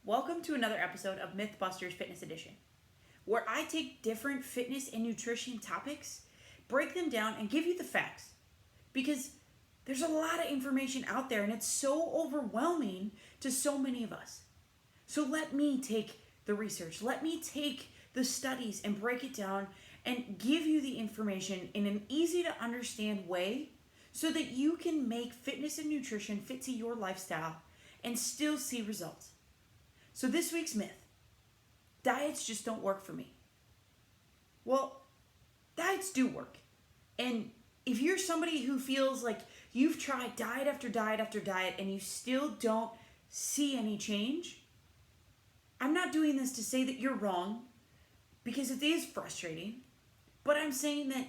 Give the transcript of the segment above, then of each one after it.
Welcome to another episode of Mythbusters Fitness Edition, where I take different fitness and nutrition topics, break them down, and give you the facts. Because there's a lot of information out there and it's so overwhelming to so many of us. So let me take the research, let me take the studies and break it down and give you the information in an easy to understand way so that you can make fitness and nutrition fit to your lifestyle and still see results. So this week's myth: diets just don't work for me. Well, diets do work. And if you're somebody who feels like you've tried diet after diet after diet and you still don't see any change, I'm not doing this to say that you're wrong, because it is frustrating, but I'm saying that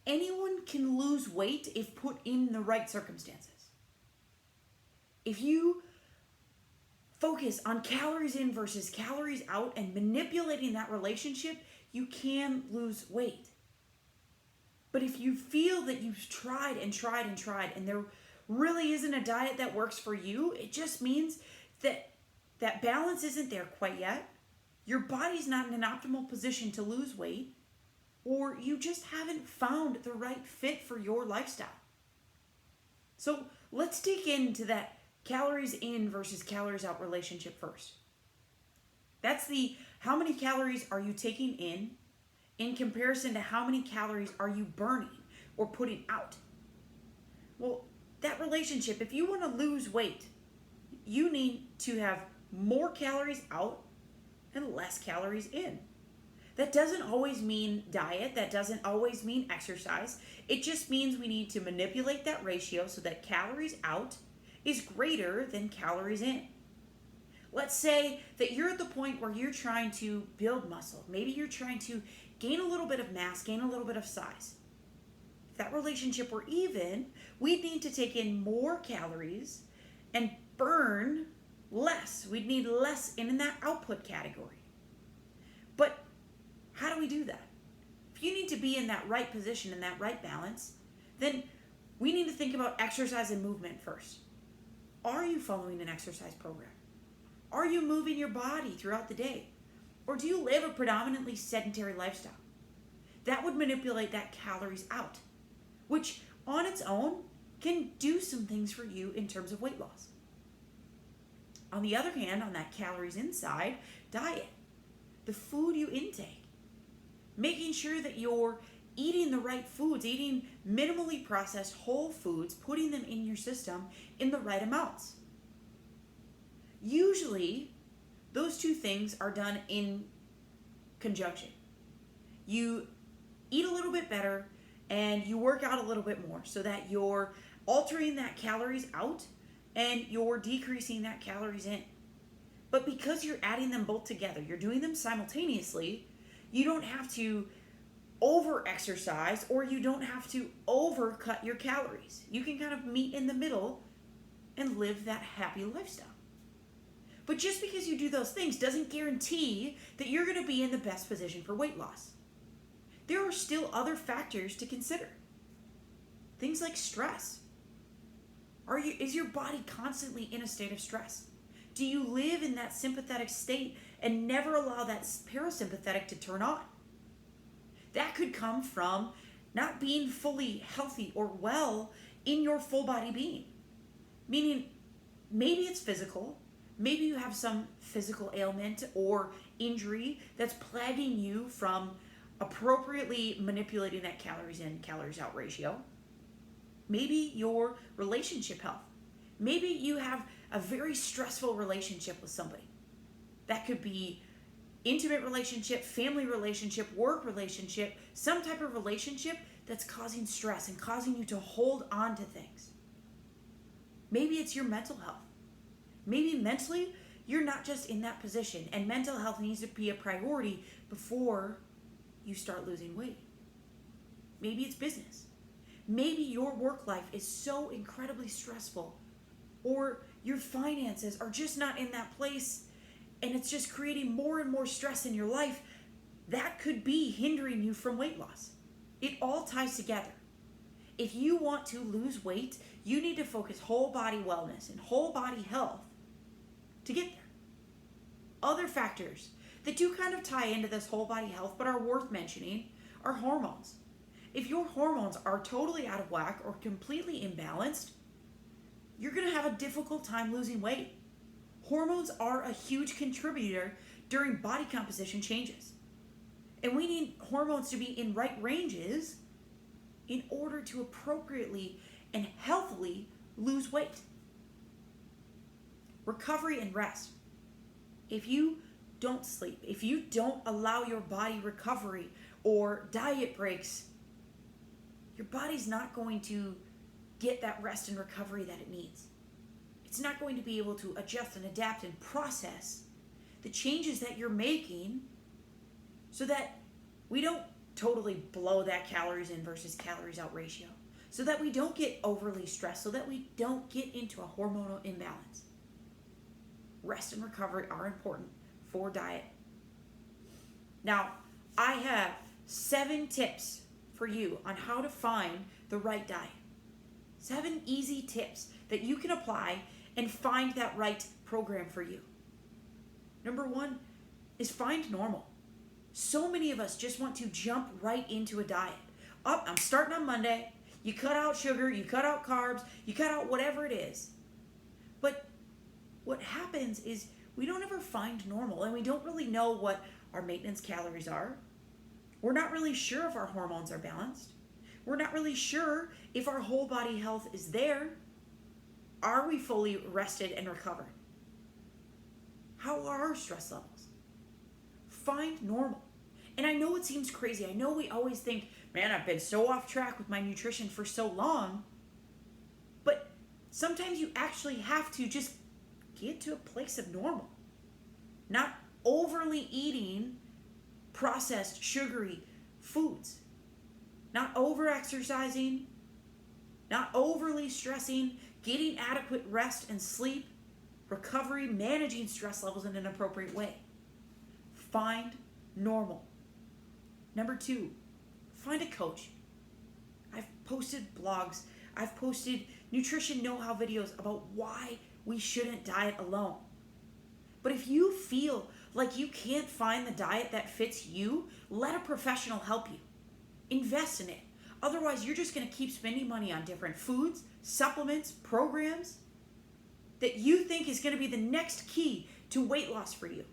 anyone can lose weight if put in the right circumstances. If you focus on calories in versus calories out and manipulating that relationship, you can lose weight. But if you feel that you've tried and tried and tried and there really isn't a diet that works for you, it just means that that balance isn't there quite yet. Your body's not in an optimal position to lose weight, or you just haven't found the right fit for your lifestyle. So let's dig into that calories in versus calories out relationship first. That's the how many calories are you taking in comparison to how many calories are you burning or putting out. Well, that relationship, if you want to lose weight, you need to have more calories out and less calories in. That doesn't always mean diet, that doesn't always mean exercise. It just means we need to manipulate that ratio so that calories out is greater than calories in. Let's say that you're at the point where you're trying to build muscle. Maybe you're trying to gain a little bit of mass, gain a little bit of size. If that relationship were even, we'd need to take in more calories and burn less. We'd need less in that output category. But how do we do that? If you need to be in that right position, in that right balance, then we need to think about exercise and movement first. Are you following an exercise program? Are you moving your body throughout the day? Or do you live a predominantly sedentary lifestyle? That would manipulate that calories out, which on its own can do some things for you in terms of weight loss. On the other hand, on that calories inside, diet, the food you intake, making sure that you're eating the right foods, eating minimally processed whole foods, putting them in your system in the right amounts. Usually, those two things are done in conjunction. You eat a little bit better and you work out a little bit more so that you're altering that calories out and you're decreasing that calories in. But because you're adding them both together, you're doing them simultaneously, you don't have to over exercise or you don't have to overcut your calories. You can kind of meet in the middle and live that happy lifestyle. But just because you do those things doesn't guarantee that you're going to be in the best position for weight loss. There are still other factors to consider. Things like stress. Is your body constantly in a state of stress? Do you live in that sympathetic state and never allow that parasympathetic to turn on? That could come from not being fully healthy or well in your full body being. Meaning, maybe it's physical, maybe you have some physical ailment or injury that's plaguing you from appropriately manipulating that calories in, calories out ratio. Maybe your relationship health. Maybe you have a very stressful relationship with somebody. That could be intimate relationship, family relationship, work relationship, some type of relationship that's causing stress and causing you to hold on to things. Maybe it's your mental health. Maybe mentally, you're not just in that position, and mental health needs to be a priority before you start losing weight. Maybe it's business. Maybe your work life is so incredibly stressful, or your finances are just not in that place and it's just creating more and more stress in your life. That could be hindering you from weight loss. It all ties together. If you want to lose weight, you need to focus whole body wellness and whole body health to get there. other factors that do kind of tie into this whole body health but are worth mentioning are hormones. If your hormones are totally out of whack or completely imbalanced, you're going to have a difficult time losing weight. Hormones are a huge contributor during body composition changes. And we need hormones to be in right ranges in order to appropriately and healthily lose weight. Recovery and rest. If you don't sleep, if you don't allow your body recovery or diet breaks, your body's not going to get that rest and recovery that it needs. It's not going to be able to adjust and adapt and process the changes that you're making so that we don't totally blow that calories in versus calories out ratio, so that we don't get overly stressed, so that we don't get into a hormonal imbalance. Rest and recovery are important for diet. Now, I have 7 tips for you on how to find the right diet. 7 easy tips that you can apply and find that right program for you. Number 1 is find normal. So many of us just want to jump right into a diet. I'm starting on Monday. You cut out sugar, you cut out carbs, you cut out whatever it is. But what happens is we don't ever find normal, and we don't really know what our maintenance calories are. We're not really sure if our hormones are balanced. We're not really sure if our whole body health is there. Are we fully rested and recovered? How are our stress levels? Find normal. And I know it seems crazy. I know we always think, man, I've been so off track with my nutrition for so long. But sometimes you actually have to just get to a place of normal. Not overly eating processed, sugary foods. Not over-exercising. Not overly stressing. Getting adequate rest and sleep. Recovery, managing stress levels in an appropriate way. Find normal. Number 2, find a coach. I've posted blogs. I've posted nutrition know-how videos about why we shouldn't diet alone. But if you feel like you can't find the diet that fits you, let a professional help you. Invest in it. Otherwise, you're just going to keep spending money on different foods, supplements, programs that you think is going to be the next key to weight loss for you.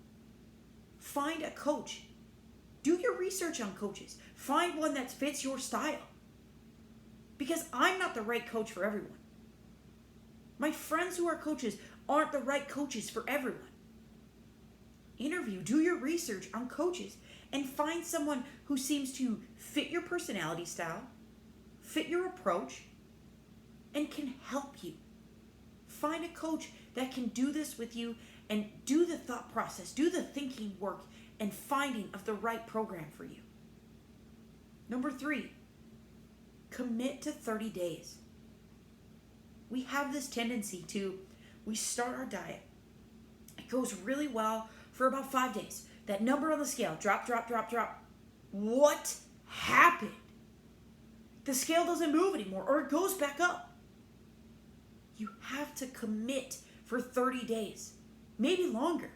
Find a coach. Do your research on coaches. Find one that fits your style. Because I'm not the right coach for everyone. My friends who are coaches aren't the right coaches for everyone. Interview, do your research on coaches, and find someone who seems to fit your personality style, fit your approach, and can help you. Find a coach that can do this with you and do the thought process, do the thinking work, and finding of the right program for you. Number 3, commit to 30 days. We have this tendency we start our diet. It goes really well for about 5 days. That number on the scale, drop, drop, drop, drop. What happened? The scale doesn't move anymore, or it goes back up. You have to commit for 30 days, maybe longer.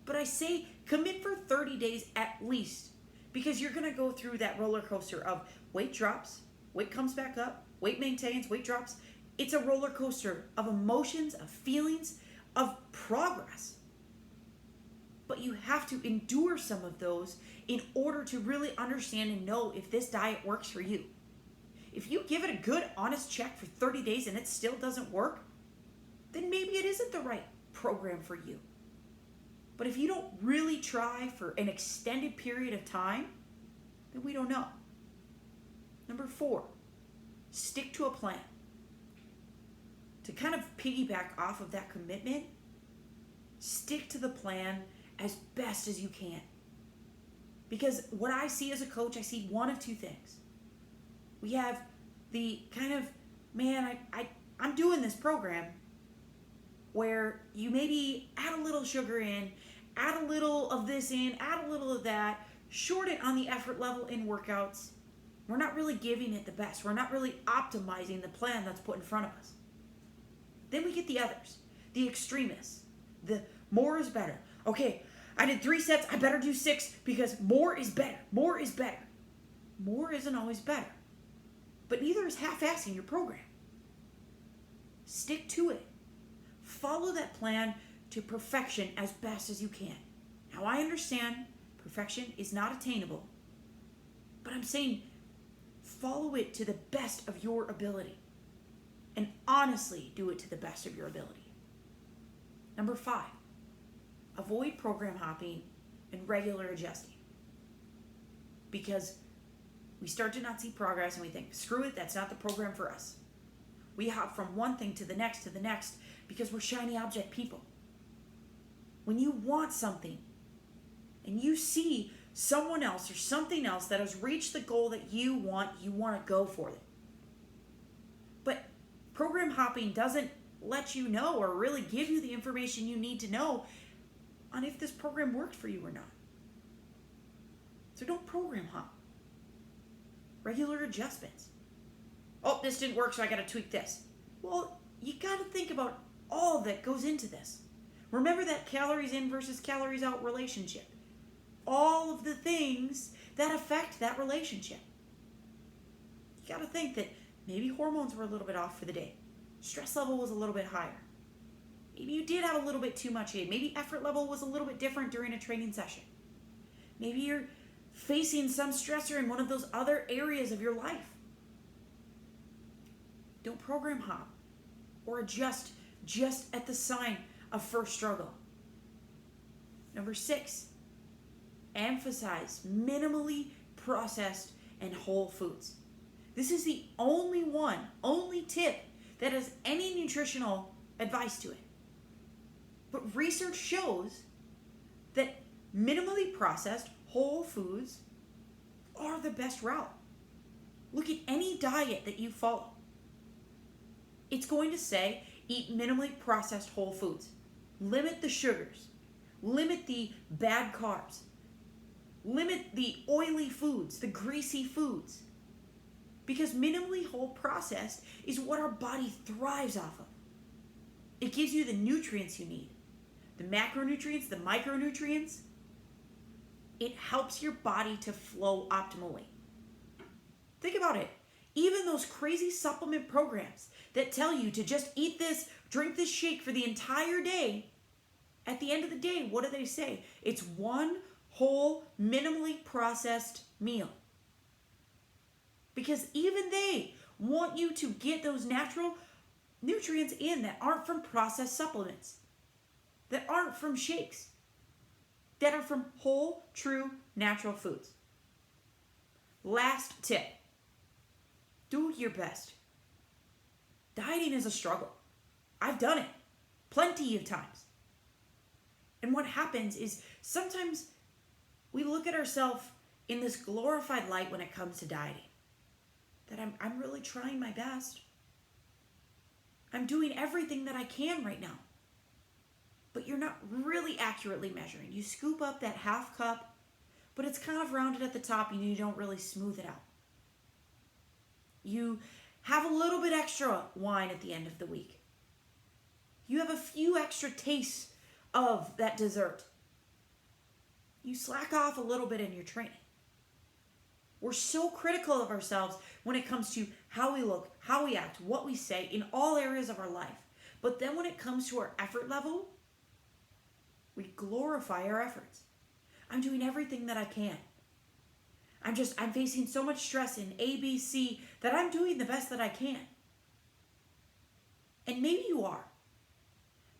But I say commit for 30 days at least, because you're going to go through that roller coaster of weight drops, weight comes back up, weight maintains, weight drops. It's a roller coaster of emotions, of feelings, of progress. But you have to endure some of those in order to really understand and know if this diet works for you. If you give it a good, honest check for 30 days and it still doesn't work, then maybe it isn't the right program for you. But if you don't really try for an extended period of time, then we don't know. Number 4, stick to a plan. To kind of piggyback off of that commitment, stick to the plan as best as you can. Because what I see as a coach, I see one of 2 things. We have the kind of, man, I'm doing this program where you maybe add a little sugar in, add a little of this in, add a little of that, short it on the effort level in workouts. We're not really giving it the best. We're not really optimizing the plan that's put in front of us. Then we get the others, the extremists, the more is better. Okay, I did 3 sets, I better do 6 because more is better. More is better. More isn't always better. But neither is half-assing your program. Stick to it. Follow that plan to perfection as best as you can. Now, I understand perfection is not attainable, but I'm saying follow it to the best of your ability. And honestly, do it to the best of your ability. Number 5, avoid program hopping and regular adjusting. Because we start to not see progress and we think, screw it, that's not the program for us. We hop from one thing to the next because we're shiny object people. When you want something and you see someone else or something else that has reached the goal that you want to go for it. But program hopping doesn't let you know or really give you the information you need to know on if this program worked for you or not. So don't program hop. Regular adjustments. Oh, this didn't work, so I got to tweak this. Well, you got to think about all that goes into this. Remember that calories in versus calories out relationship. All of the things that affect that relationship. You got to think that maybe hormones were a little bit off for the day. Stress level was a little bit higher. Maybe you did have a little bit too much in. Maybe effort level was a little bit different during a training session. Maybe you're facing some stressor in one of those other areas of your life. Don't program hop or adjust just at the sign of first struggle. Number 6, emphasize minimally processed and whole foods. This is the only tip that has any nutritional advice to it. But research shows that minimally processed whole foods are the best route. Look at any diet that you follow. It's going to say eat minimally processed whole foods. Limit the sugars. Limit the bad carbs. Limit the oily foods, the greasy foods. Because minimally whole processed is what our body thrives off of. It gives you the nutrients you need. The macronutrients, the micronutrients. It helps your body to flow optimally. Think about it. Even those crazy supplement programs that tell you to just eat this, drink this shake for the entire day, at the end of the day, what do they say? It's one whole, minimally processed meal. Because even they want you to get those natural nutrients in that aren't from processed supplements, that aren't from shakes, that are from whole, true, natural foods. Last tip. Do your best. Dieting is a struggle. I've done it plenty of times. And what happens is sometimes we look at ourselves in this glorified light when it comes to dieting. That I'm really trying my best. I'm doing everything that I can right now. But you're not really accurately measuring. You scoop up that half cup, but it's kind of rounded at the top and you don't really smooth it out. You have a little bit extra wine at the end of the week. You have a few extra tastes of that dessert. You slack off a little bit in your training. We're so critical of ourselves when it comes to how we look, how we act, what we say in all areas of our life. But then when it comes to our effort level, we glorify our efforts. I'm doing everything that I can. I'm facing so much stress in A, B, C that I'm doing the best that I can. And maybe you are.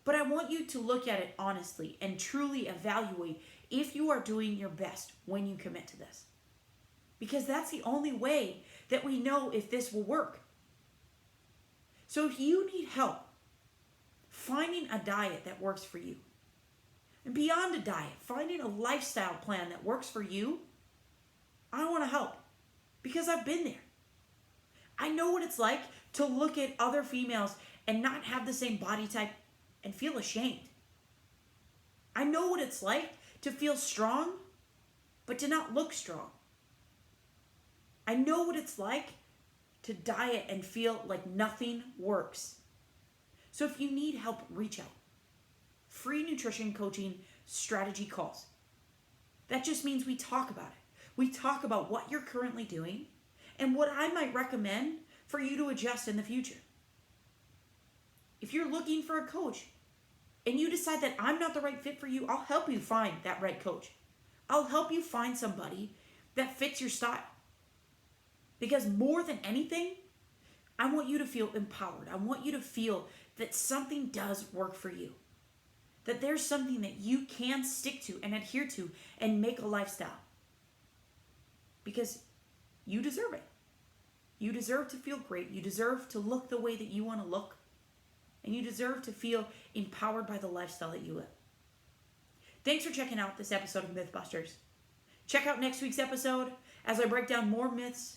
But I want you to look at it honestly and truly evaluate if you are doing your best when you commit to this. Because that's the only way that we know if this will work. So if you need help finding a diet that works for you, and beyond a diet, finding a lifestyle plan that works for you, I want to help because I've been there. I know what it's like to look at other females and not have the same body type and feel ashamed. I know what it's like to feel strong, but to not look strong. I know what it's like to diet and feel like nothing works. So if you need help, reach out. free nutrition coaching strategy calls. That just means we talk about it. We talk about what you're currently doing and what I might recommend for you to adjust in the future. If you're looking for a coach and you decide that I'm not the right fit for you, I'll help you find that right coach. I'll help you find somebody that fits your style. Because more than anything, I want you to feel empowered. I want you to feel that something does work for you. That there's something that you can stick to and adhere to and make a lifestyle. Because you deserve it. You deserve to feel great. You deserve to look the way that you want to look. And you deserve to feel empowered by the lifestyle that you live. Thanks for checking out this episode of Mythbusters. Check out next week's episode as I break down more myths